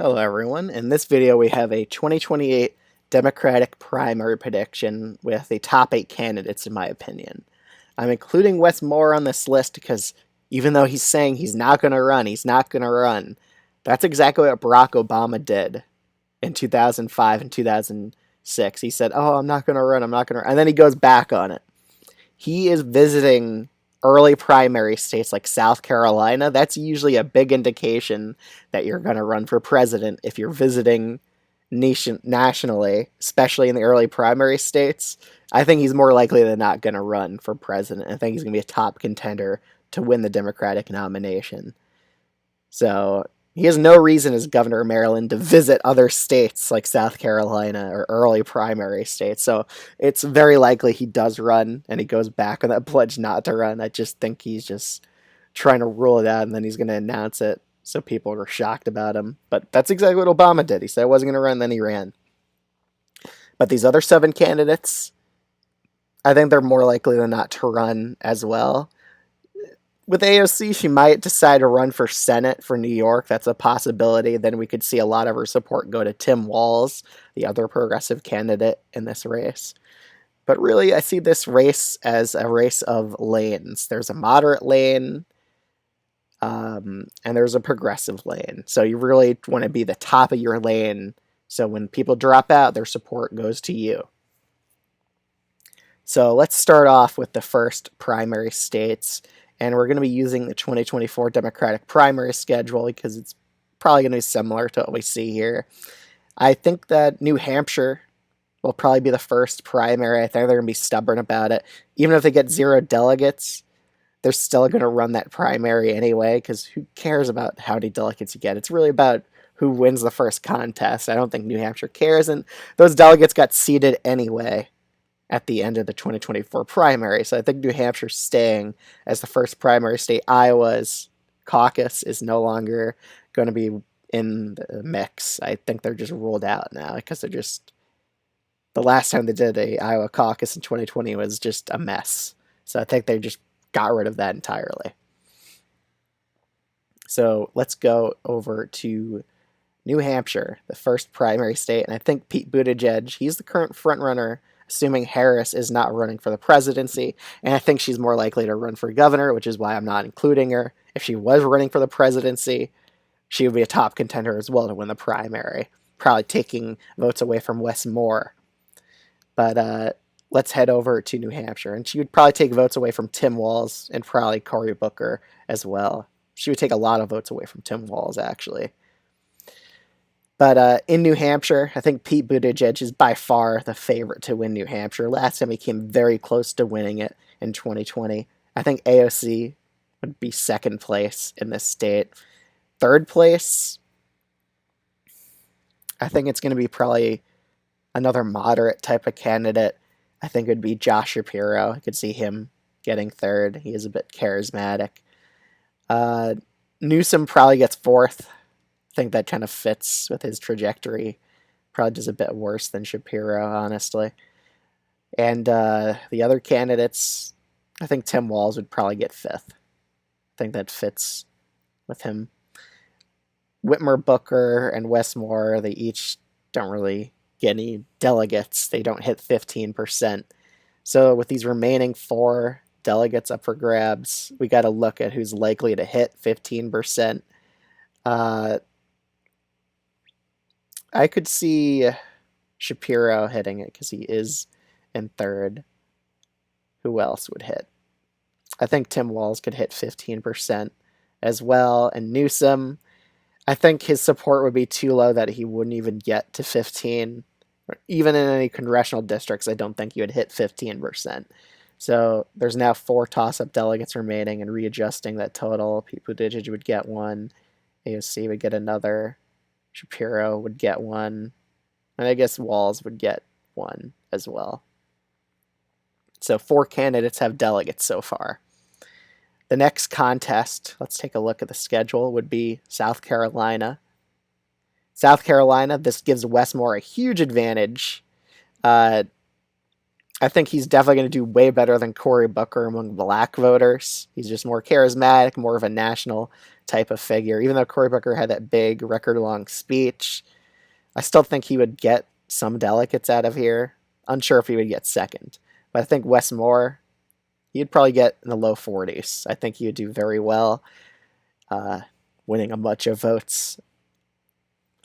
Hello everyone. In this video we have a 2028 Democratic primary prediction with the top 8 candidates in my opinion. I'm including Wes Moore on this list because even though he's saying he's not going to run, he's not going to run. That's exactly what Barack Obama did in 2005 and 2006. He said, "Oh, I'm not going to run, I'm not going to run." And then he goes back on it. He is visiting early primary states like South Carolina. That's usually a big indication that you're going to run for president if you're visiting nationally, especially in the early primary states. I think he's more likely than not going to run for president. I think he's going to be a top contender to win the Democratic nomination. So he has no reason as governor of Maryland to visit other states like South Carolina or early primary states. So it's very likely he does run and he goes back on that pledge not to run. I just think he's just trying to rule it out and then he's going to announce it so people are shocked about him. But that's exactly what Obama did. He said I wasn't going to run, then he ran. But these other 7 candidates, I think they're more likely than not to run as well. With AOC, she might decide to run for Senate for New York. That's a possibility. Then we could see a lot of her support go to Tim Walz, the other progressive candidate in this race. But really, I see this race as a race of lanes. There's a moderate lane, and there's a progressive lane. So you really want to be the top of your lane. So when people drop out, their support goes to you. So let's start off with the first primary states. And we're going to be using the 2024 Democratic primary schedule because it's probably going to be similar to what we see here. I think that New Hampshire will probably be the first primary. I think they're going to be stubborn about it. Even if they get 0 delegates, they're still going to run that primary anyway because who cares about how many delegates you get? It's really about who wins the first contest. I don't think New Hampshire cares, and those delegates got seated anyway at the end of the 2024 primary. So I think New Hampshire's staying as the first primary state. Iowa's caucus is no longer going to be in the mix. I think they're just ruled out now because they're just, the last time they did a Iowa caucus in 2020 was just a mess. So I think they just got rid of that entirely. So let's go over to New Hampshire, the first primary state. And I think Pete Buttigieg, he's the current frontrunner, assuming Harris is not running for the presidency. And I think she's more likely to run for governor, which is why I'm not including her. If she was running for the presidency, she would be a top contender as well to win the primary, probably taking votes away from Wes Moore. But let's head over to New Hampshire. And she would probably take votes away from Tim Walz and probably Cory Booker as well. She would take a lot of votes away from Tim Walz, actually. But in New Hampshire, I think Pete Buttigieg is by far the favorite to win New Hampshire. Last time he came very close to winning it in 2020. I think AOC would be second place in this state. Third place, I think it's going to be probably another moderate type of candidate. I think it would be Josh Shapiro. I could see him getting third. He is a bit charismatic. Newsom probably gets fourth. I think that kind of fits with his trajectory. Probably does a bit worse than Shapiro, honestly. And the other candidates, I think Tim Walz would probably get fifth. I think that fits with him. Whitmer Booker and Wes Moore, they each don't really get any delegates. They don't hit 15%. So with these remaining 4 delegates up for grabs, we got to look at who's likely to hit 15%. I could see Shapiro hitting it because he is in third. Who else would hit? I think Tim Walz could hit 15% as well. And Newsom, I think his support would be too low that he wouldn't even get to 15. Even in any congressional districts, I don't think he would hit 15%. So there's now 4 toss-up delegates remaining, and readjusting that total, Pete Buttigieg would get 1, AOC would get another, Shapiro would get 1, and I guess Walz would get 1 as well. So 4 candidates have delegates so far. The next contest, let's take a look at the schedule, would be South Carolina. South Carolina, this gives Wes Moore a huge advantage. I think he's definitely going to do way better than Cory Booker among black voters. He's just more charismatic, more of a national type of figure. Even though Cory Booker had that big record-long speech, I still think he would get some delegates out of here. Unsure if he would get second. But I think Wes Moore, he'd probably get in the low 40s. I think he would do very well, winning a bunch of votes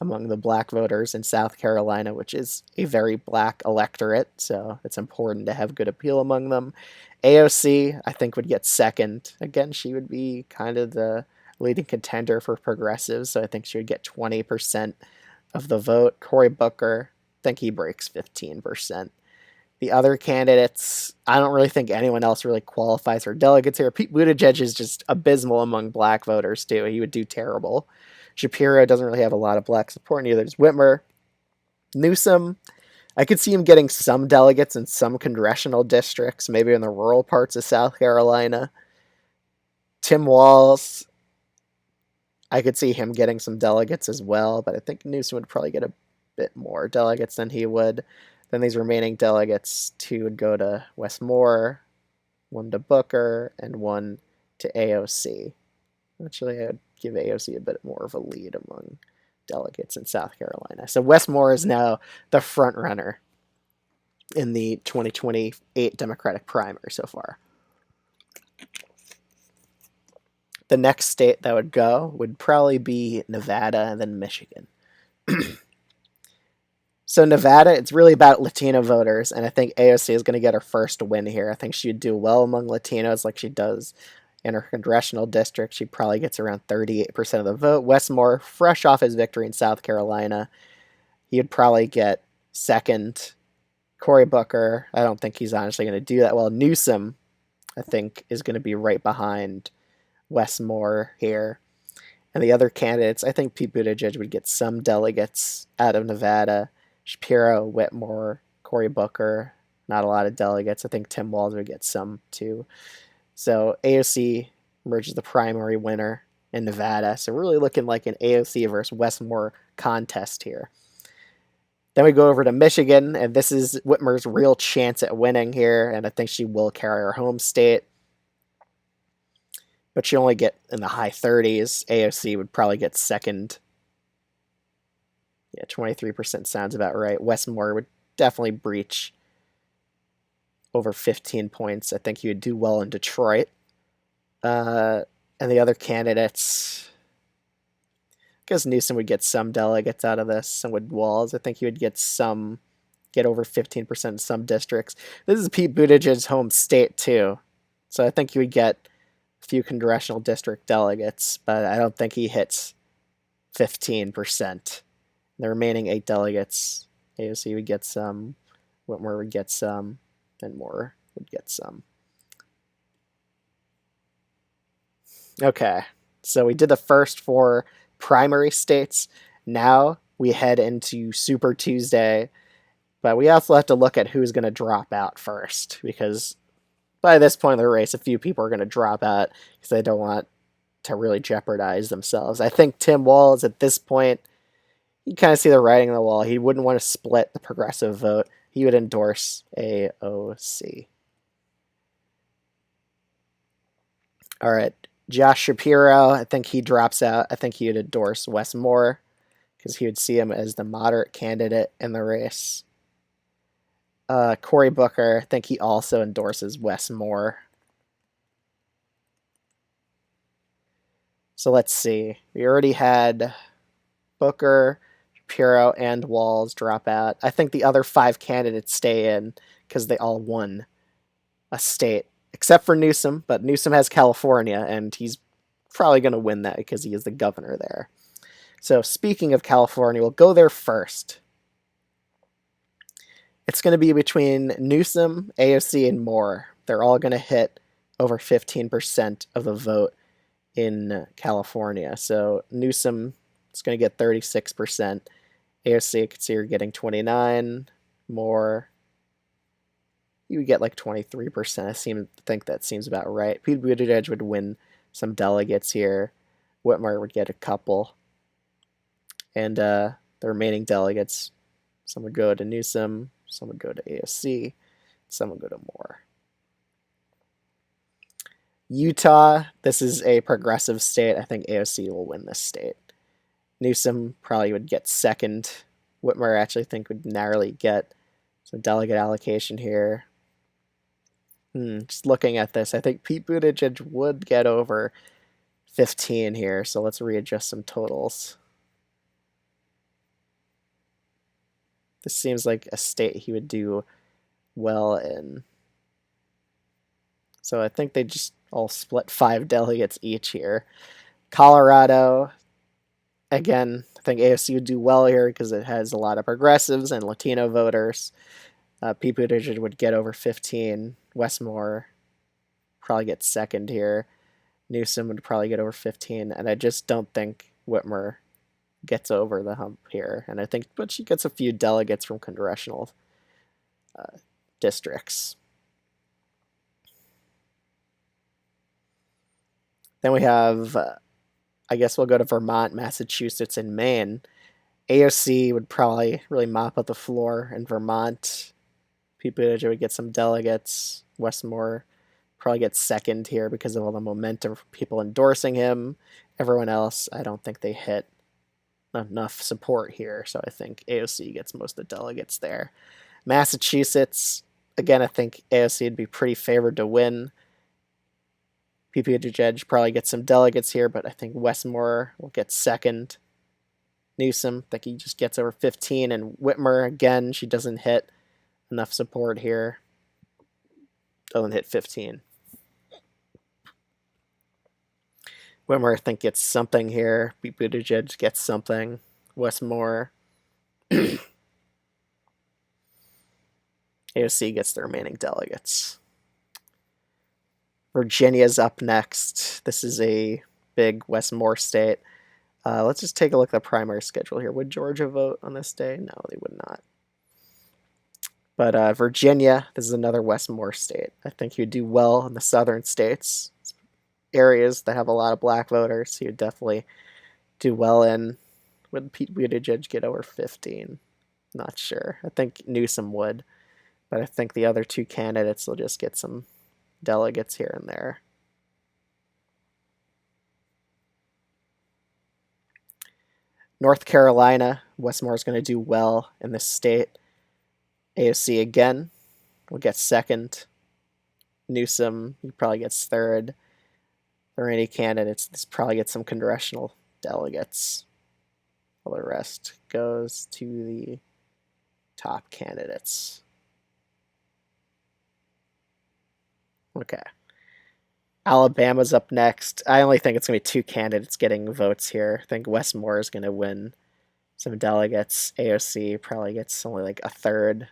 among the black voters in South Carolina, which is a very black electorate, so it's important to have good appeal among them. AOC, I think, would get second. Again, she would be kind of the leading contender for progressives, so I think she would get 20% of the vote. Cory Booker, I think he breaks 15%. The other candidates, I don't really think anyone else really qualifies for delegates here. Pete Buttigieg is just abysmal among black voters, too. He would do terrible. Shapiro doesn't really have a lot of black support, neither does Whitmer. Newsom, I could see him getting some delegates in some congressional districts, maybe in the rural parts of South Carolina. Tim Walz, I could see him getting some delegates as well, but I think Newsom would probably get a bit more delegates than he would. Then these remaining delegates, 2 would go to Wes Moore, 1 to Booker, and 1 to AOC. Actually, I would give AOC a bit more of a lead among delegates in South Carolina. So Wes Moore is now the front runner in the 2028 Democratic primary so far. The next state that would go would probably be Nevada and then Michigan. So Nevada, it's really about Latino voters, and I think AOC is going to get her first win here. I think she'd do well among Latinos like she does in her congressional district. She probably gets around 38% of the vote. Wes Moore, fresh off his victory in South Carolina, he would probably get second. Cory Booker, I don't think he's honestly going to do that well. Newsom, I think, is going to be right behind Wes Moore here. And the other candidates, I think Pete Buttigieg would get some delegates out of Nevada. Shapiro, Whitmore, Cory Booker, not a lot of delegates. I think Tim Walz would get some too. So AOC emerges the primary winner in Nevada. So we're really looking like an AOC versus Wes Moore contest here. Then we go over to Michigan, and this is Whitmer's real chance at winning here, and I think she will carry her home state. But she only get in the high 30s. AOC would probably get second. Yeah, 23% sounds about right. Wes Moore would definitely breach over 15 points. I think he would do well in Detroit. And the other candidates, I guess Newsom would get some delegates out of this, and with Walz, I think he would get over 15% in some districts. This is Pete Buttigieg's home state, too. So I think he would get a few congressional district delegates, but I don't think he hits 15%. The remaining 8 delegates, AOC would get some, Whitmer would get some, and Moore would get some. Okay, so we did the first 4 primary states. Now we head into Super Tuesday, but we also have to look at who's going to drop out first, because by this point in the race, a few people are going to drop out because they don't want to really jeopardize themselves. I think Tim Walz at this point, you kind of see the writing on the wall. He wouldn't want to split the progressive vote. He would endorse AOC. All right, Josh Shapiro, I think he drops out. I think he would endorse Wes Moore because he would see him as the moderate candidate in the race. Cory Booker, I think he also endorses Wes Moore. So let's see. We already had Booker, Shapiro, and Walz drop out. I think the other 5 candidates stay in because they all won a state, except for Newsom. But Newsom has California, and he's probably going to win that because he is the governor there. So speaking of California, we'll go there first. It's going to be between Newsom, AOC, and Moore. They're all going to hit over 15% of the vote in California. So Newsom is going to get 36%. AOC, I could see her getting 29%. Moore, you would get like 23%. I think that seems about right. Pete Buttigieg would win some delegates here. Whitmer would get a couple. And the remaining delegates, some would go to Newsom, some would go to AOC. Some will go to Moore. Utah, this is a progressive state. I think AOC will win this state. Newsom probably would get second. Whitmer, I actually think, would narrowly get some delegate allocation here. Just looking at this, I think Pete Buttigieg would get over 15 here, so let's readjust some totals. This seems like a state he would do well in. So I think they just all split 5 delegates each here. Colorado, again, I think AOC would do well here because it has a lot of progressives and Latino voters. Pete Buttigieg would get over 15. Wes Moore probably get second here. Newsom would probably get over 15. And I just don't think Whitmer gets over the hump here. And I think, but she gets a few delegates from congressional districts. Then we have, I guess we'll go to Vermont, Massachusetts, and Maine. AOC would probably really mop up the floor in Vermont. Pete Buttigieg would get some delegates. Wes Moore probably gets second here because of all the momentum from people endorsing him. Everyone else, I don't think they hit enough support here, so I think AOC gets most of the delegates there. Massachusetts, again, I think AOC would be pretty favored to win. Pete Buttigieg probably gets some delegates here, but I think Wes Moore will get second. Newsom, I think he just gets over 15, and Whitmer, again, she doesn't hit enough support here. Doesn't hit 15. Whitmer, I think, gets something here. Pete Buttigieg gets something. Wes Moore. AOC gets the remaining delegates. Virginia's up next. This is a big Wes Moore state. Let's just take a look at the primary schedule here. Would Georgia vote on this day? No, they would not. But Virginia, this is another Wes Moore state. I think he would do well in the southern states, areas that have a lot of black voters. He would definitely do well in. Would Pete Buttigieg get over 15? Not sure. I think Newsom would. But I think the other two candidates will just get some delegates here and there. North Carolina, Wes Moore is going to do well in this state. AOC again will get second. Newsom, he probably gets third. Or any candidates, this probably gets some congressional delegates. All the rest goes to the top candidates. Okay. Alabama's up next. I only think it's going to be 2 candidates getting votes here. I think Wes Moore is going to win some delegates. AOC probably gets only like a third.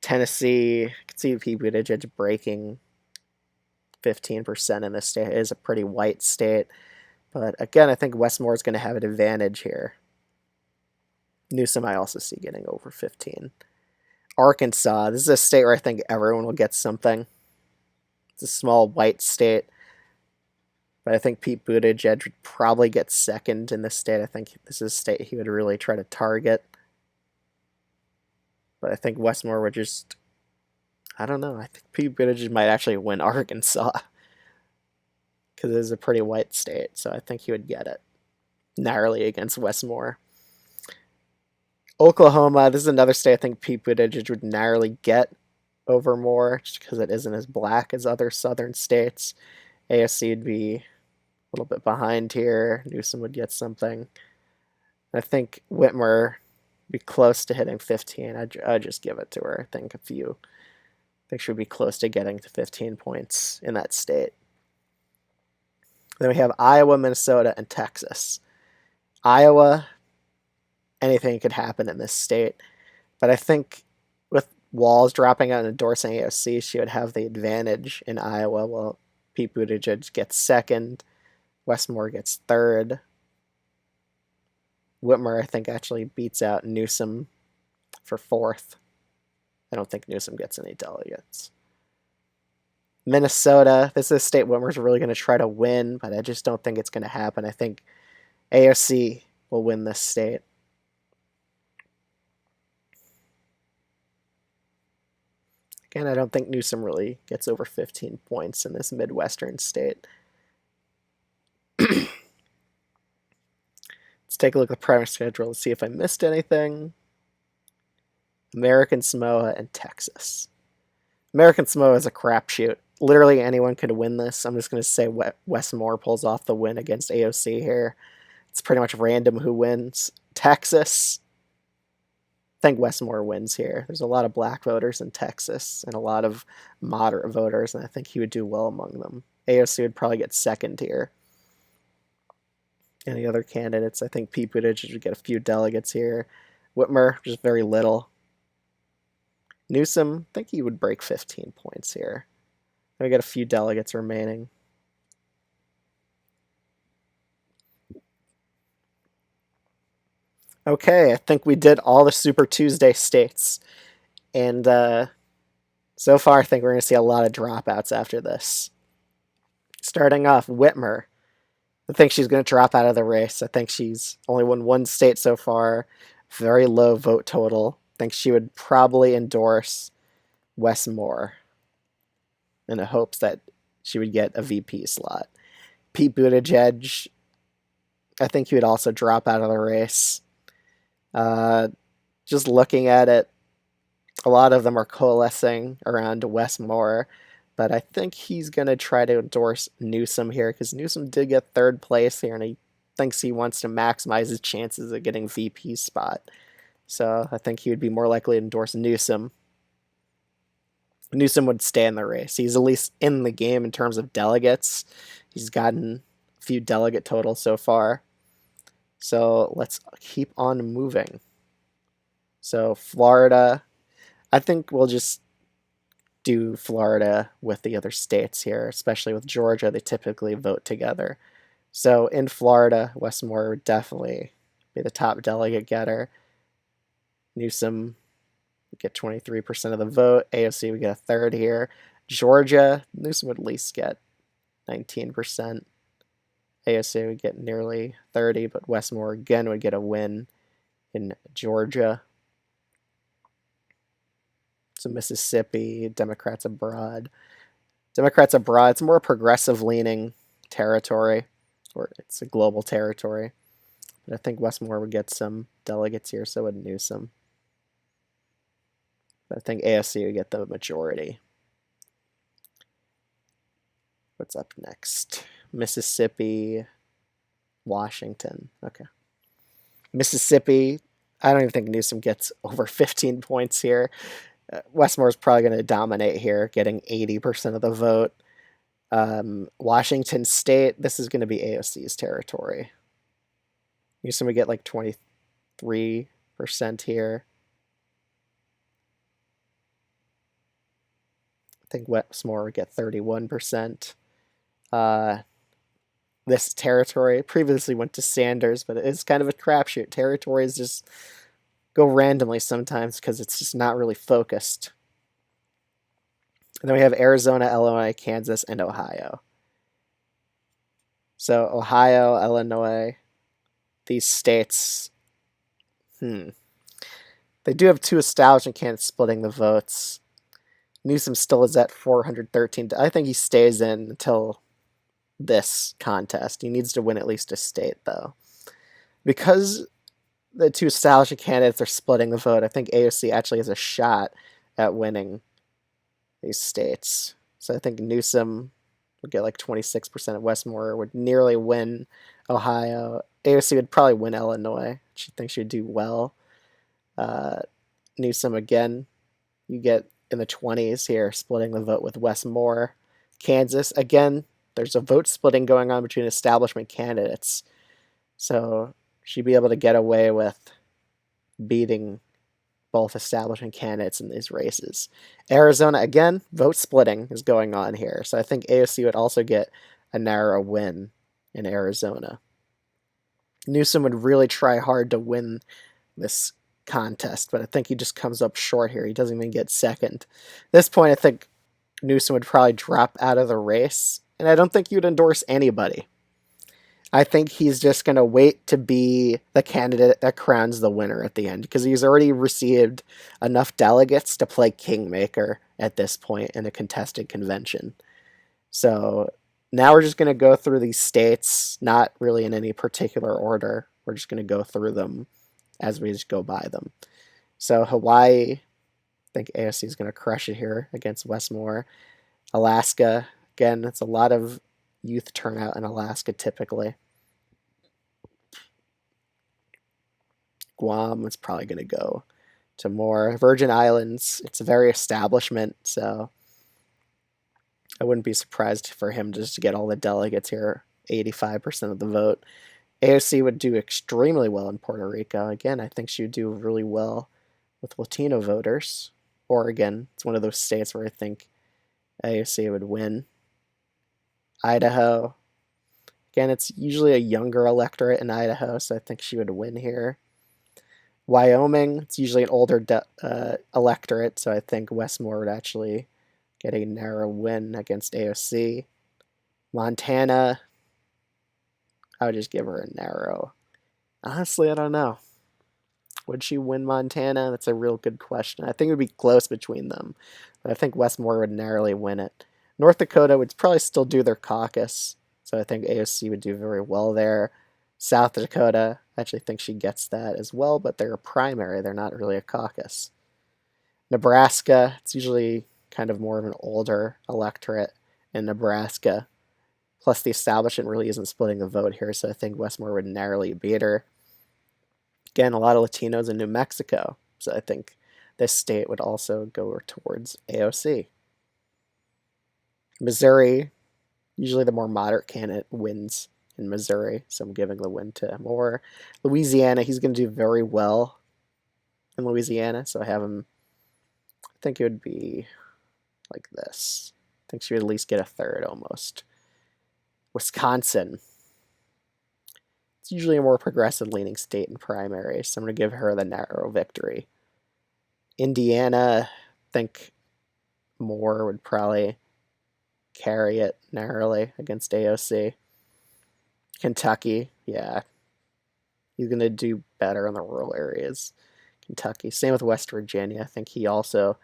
Tennessee, I can see Pete Buttigieg breaking 15% in this state. It is a pretty white state. But again, I think Wes Moore is going to have an advantage here. Newsom I also see getting over 15. Arkansas, this is a state where I think everyone will get something. It's a small white state. But I think Pete Buttigieg would probably get second in this state. I think this is a state he would really try to target. But I think Wes Moore would just... I don't know. I think Pete Buttigieg might actually win Arkansas. Because it is a pretty white state. So I think he would get it. Narrowly against Wes Moore. Oklahoma, this is another state I think Pete Buttigieg would narrowly get over Moore, just because it isn't as black as other southern states. AOC would be a little bit behind here. Newsom would get something. I think Whitmer would be close to hitting 15. I'd just give it to her. I think she would be close to getting to 15 points in that state. Then we have Iowa, Minnesota, and Texas. Iowa, anything could happen in this state. But I think with Walz dropping out and endorsing AOC, she would have the advantage in Iowa. Well, Pete Buttigieg gets second. Wes Moore gets third. Whitmer, I think, actually beats out Newsom for fourth. I don't think Newsom gets any delegates. Minnesota, this is a state Whitmer's really going to try to win, but I just don't think it's going to happen. I think AOC will win this state. And I don't think Newsom really gets over 15 points in this Midwestern state. Let's take a look at the primary schedule to see if I missed anything. American Samoa and Texas. American Samoa is a crapshoot. Literally anyone could win this. I'm just going to say Wes Moore pulls off the win against AOC here. It's pretty much random who wins. Texas, I think Wes Moore wins here. There's a lot of black voters in Texas and a lot of moderate voters, and I think he would do well among them. AOC would probably get second here. Any other candidates? I think Pete Buttigieg would get a few delegates here. Whitmer, just very little. Newsom, I think he would break 15 points here. We got a few delegates remaining. Okay, I think we did all the Super Tuesday states. And so far, I think we're going to see a lot of dropouts after this. Starting off, Whitmer. I think she's going to drop out of the race. I think she's only won one state so far. Very low vote total. I think she would probably endorse Wes Moore in the hopes that she would get a VP slot. Pete Buttigieg, I think he would also drop out of the race. Just looking at it, a lot of them are coalescing around Wes Moore, but I think he's going to try to endorse Newsom here because Newsom did get third place here, and he thinks he wants to maximize his chances of getting VP spot. So I think he would be more likely to endorse Newsom. Newsom would stay in the race. He's at least in the game in terms of delegates. He's gotten a few delegate totals so far. So let's keep on moving. So Florida, I think we'll just do Florida with the other states here, especially with Georgia. They typically vote together. So in Florida, Wes Moore would definitely be the top delegate getter. Newsom would get 23% of the vote. AOC would get a third here. Georgia, Newsom would at least get 19%. AOC would get nearly 30%, but Wes Moore again would get a win in Georgia. So Mississippi, Democrats abroad. Democrats abroad, it's more progressive-leaning territory, or it's a global territory. But I think Wes Moore would get some delegates here, so would Newsom. But I think AOC would get the majority. What's up next? Mississippi, Washington. Okay. Mississippi, I don't even think Newsom gets over 15 points here. Wes Moore's probably going to dominate here, getting 80% of the vote. Washington State, this is going to be AOC's territory. Newsom would get like 23% here. I think Wes Moore would get 31%. This territory previously went to Sanders, but it's kind of a crapshoot. Territories just go randomly sometimes because it's just not really focused. And then we have Arizona, Illinois, Kansas, and Ohio. So Ohio, Illinois, these states, they do have two establishment candidates splitting the votes. Newsom still is at 413. I think he stays in until this contest. He needs to win at least a state, though. Because the two establishment candidates are splitting the vote, I think AOC actually has a shot at winning these states. So I think Newsom would get like 26%. Wes Moore would nearly win Ohio. AOC would probably win Illinois. She thinks she'd do well. Newsom, again, you get in the 20s here, splitting the vote with Wes Moore. Kansas, again, there's a vote splitting going on between establishment candidates. So she'd be able to get away with beating both establishment candidates in these races. Arizona, again, vote splitting is going on here. So I think AOC would also get a narrow win in Arizona. Newsom would really try hard to win this contest, but I think he just comes up short here. He doesn't even get second. At this point, I think Newsom would probably drop out of the race, and I don't think you'd endorse anybody. I think he's just going to wait to be the candidate that crowns the winner at the end because he's already received enough delegates to play kingmaker at this point in a contested convention. So now we're just going to go through these states, not really in any particular order. We're just going to go through them as we just go by them. So Hawaii, I think AOC is going to crush it here against Westmore. Alaska, again, it's a lot of youth turnout in Alaska typically. Guam is probably going to go to more. Virgin Islands, it's a very establishment, so I wouldn't be surprised for him just to get all the delegates here, 85% of the vote. AOC would do extremely well in Puerto Rico. Again, I think she would do really well with Latino voters. Oregon, it's one of those states where I think AOC would win. Idaho, again, it's usually a younger electorate in Idaho, so I think she would win here. Wyoming, it's usually an older electorate, so I think Westmore would actually get a narrow win against AOC. Montana, I would just give her a narrow. Honestly, I don't know. Would she win Montana? That's a real good question. I think it would be close between them, but I think Westmore would narrowly win it. North Dakota would probably still do their caucus, so I think AOC would do very well there. South Dakota, I actually think she gets that as well, but they're a primary. They're not really a caucus. Nebraska, it's usually kind of more of an older electorate in Nebraska. Plus, the establishment really isn't splitting the vote here, so I think Westmore would narrowly beat her. Again, a lot of Latinos in New Mexico, so I think this state would also go towards AOC. Missouri, usually the more moderate candidate wins in Missouri, so I'm giving the win to Moore. Louisiana, he's going to do very well in Louisiana, so I have him, I think it would be like this. I think she would at least get a third almost. Wisconsin, it's usually a more progressive leaning state in primaries, so I'm going to give her the narrow victory. Indiana, I think Moore would probably carry it narrowly against AOC. Kentucky, yeah, he's going to do better in the rural areas. Kentucky, same with West Virginia. I think he also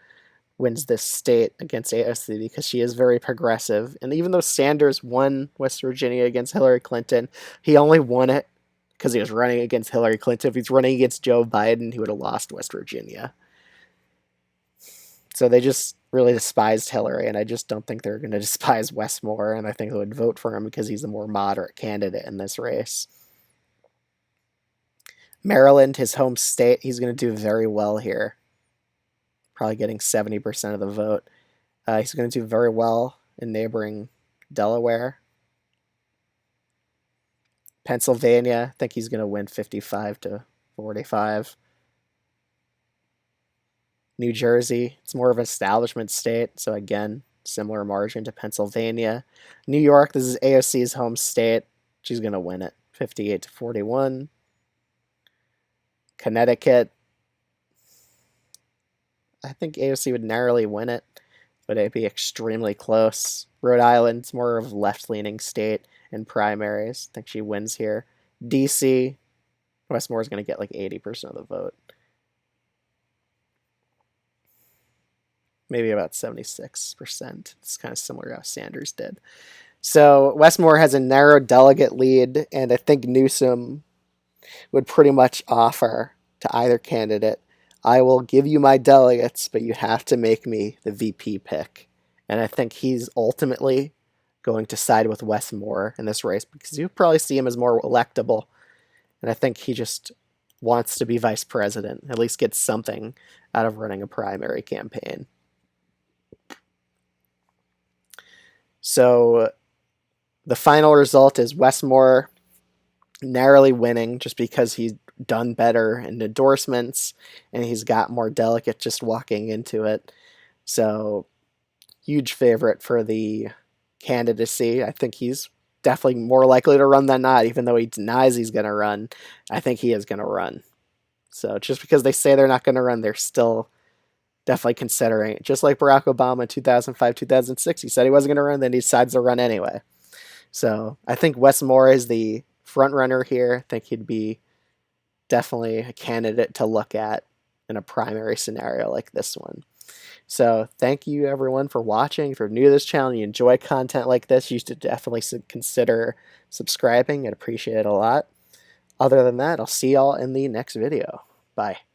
wins this state against AOC because she is very progressive. And even though Sanders won West Virginia against Hillary Clinton, he only won it because he was running against Hillary Clinton. If he's running against Joe Biden, he would have lost West Virginia. So they just really despised Hillary, and I just don't think they're going to despise Westmore, and I think they would vote for him because he's a more moderate candidate in this race. Maryland, his home state, he's going to do very well here. Probably getting 70% of the vote. He's going to do very well in neighboring Delaware. Pennsylvania, I think he's going to win 55 to 45. New Jersey, it's more of an establishment state, so again, similar margin to Pennsylvania. New York, this is AOC's home state. She's going to win it, 58 to 41. Connecticut, I think AOC would narrowly win it, but it'd be extremely close. Rhode Island, it's more of a left-leaning state in primaries. I think she wins here. DC, Westmore is going to get like 80% of the vote. Maybe about 76%. It's kind of similar to how Sanders did. So Westmore has a narrow delegate lead, and I think Newsom would pretty much offer to either candidate, I will give you my delegates, but you have to make me the VP pick. And I think he's ultimately going to side with Westmore in this race because you probably see him as more electable. And I think he just wants to be vice president, at least get something out of running a primary campaign. So the final result is Westmore narrowly winning just because he's done better in endorsements and he's got more delegates just walking into it. So huge favorite for the candidacy. I think he's definitely more likely to run than not, even though he denies he's going to run. I think he is going to run. So just because they say they're not going to run, they're still definitely considering it. Just like Barack Obama in 2005, 2006, he said he wasn't going to run, then he decides to run anyway. So I think Westmore is the front runner here. I think he'd be definitely a candidate to look at in a primary scenario like this one. So thank you everyone for watching. If you're new to this channel and you enjoy content like this, you should definitely consider subscribing. I'd appreciate it a lot. Other than that, I'll see y'all in the next video. Bye.